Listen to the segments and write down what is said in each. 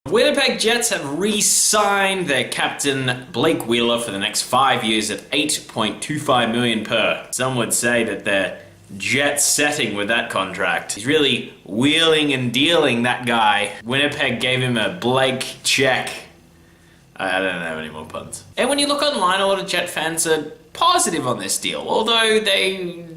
Winnipeg Jets have re-signed their captain Blake Wheeler for the next 5 years at $8.25 million per. Some would say that they're jet-setting with that contract. He's really wheeling and dealing, that guy. Winnipeg gave him a Blake check. I don't have any more puns. And when you look online, a lot of Jet fans are positive on this deal, although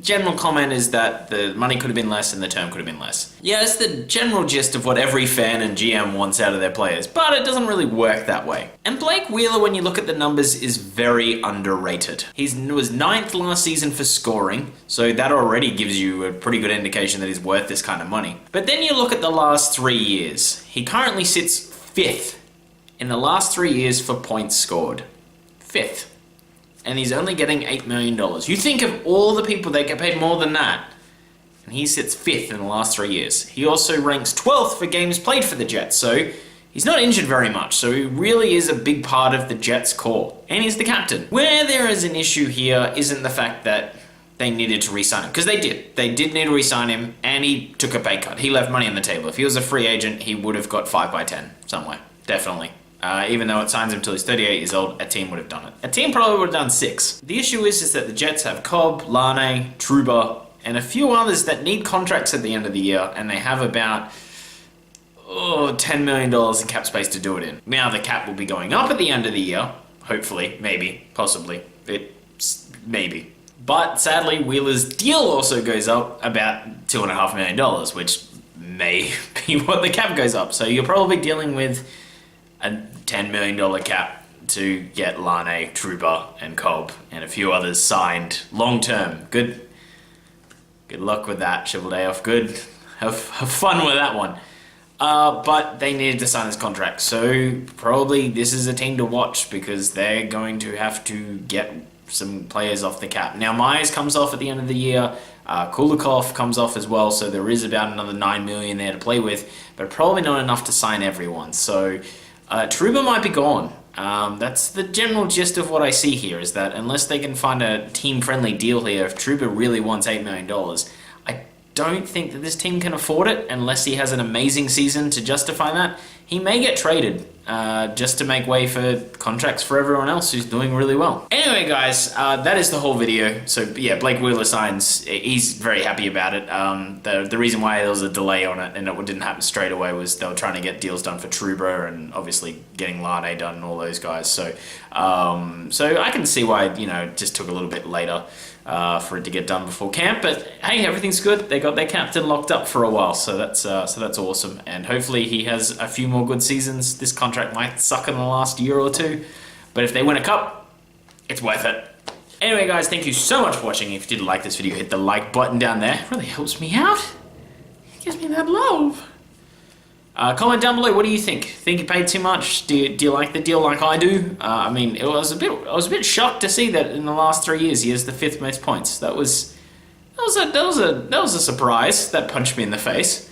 general comment is that the money could have been less and the term could have been less. Yeah, it's the general gist of what every fan and GM wants out of their players, but it doesn't really work that way. And Blake Wheeler, when you look at the numbers, is very underrated. He was 9th last season for scoring, so that already gives you a pretty good indication that he's worth this kind of money. But then you look at the last 3 years. He currently sits 5th in the last 3 years for points scored. 5th. And he's only getting $8 million. You think of all the people that get paid more than that, and he sits 5th in the last 3 years. He also ranks 12th for games played for the Jets, so he's not injured very much, so he really is a big part of the Jets' core. And he's the captain. Where there is an issue here isn't the fact that they needed to re-sign him, because they did. They did need to re-sign him, and he took a pay cut. He left money on the table. If he was a free agent, he would have got 5 by 10 somewhere, definitely. Even though it signs him until he's 38 years old, a team would have done it. A team probably would have done 6. The issue is that the Jets have Cobb, Lane, Trouba, and a few others that need contracts at the end of the year, and they have about $10 million in cap space to do it in. Now the cap will be going up at the end of the year, hopefully, maybe, possibly, maybe. But sadly, Wheeler's deal also goes up about $2.5 million, which may be what the cap goes up. So you're probably dealing with a $10 million cap to get Lane, Trouba, and Cobb, and a few others signed long-term. Good luck with that, Cheveldayoff. Good. Have fun with that one. But they needed to sign this contract, so probably this is a team to watch because they're going to have to get some players off the cap. Now, Myers comes off at the end of the year. Kulikov comes off as well, so there is about another $9 million there to play with, but probably not enough to sign everyone. So Trouba might be gone. That's the general gist of what I see here, is that unless they can find a team-friendly deal here, if Trouba really wants $8 million, I don't think that this team can afford it unless he has an amazing season to justify that. He may get traded just to make way for contracts for everyone else who's doing really well. Anyway, guys, that is the whole video. So yeah, Blake Wheeler signs. He's very happy about it. The reason why there was a delay on it and it didn't happen straight away was they were trying to get deals done for Trouba and obviously getting Lane done and all those guys. So I can see why it just took a little bit later for it to get done before camp. But hey, everything's good. They got their captain locked up for a while, so that's awesome. And hopefully he has a few more good seasons. This contract might suck in the last year or two, but if they win a cup, it's worth it. Anyway, guys, thank you so much for watching. If you did like this video, hit the like button down there. It really helps me out. It gives me that love. Comment down below. What do you think? Think you paid too much? Do you like the deal like I do? I mean, I was a bit shocked to see that in the last 3 years he has the 5th most points. That was a surprise. That punched me in the face.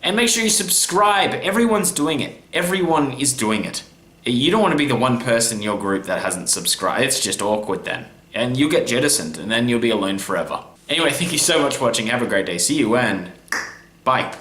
And make sure you subscribe. Everyone's doing it. Everyone is doing it. You don't want to be the one person in your group that hasn't subscribed. It's just awkward then. And you'll get jettisoned, and then you'll be alone forever. Anyway, thank you so much for watching. Have a great day. See you, and bye.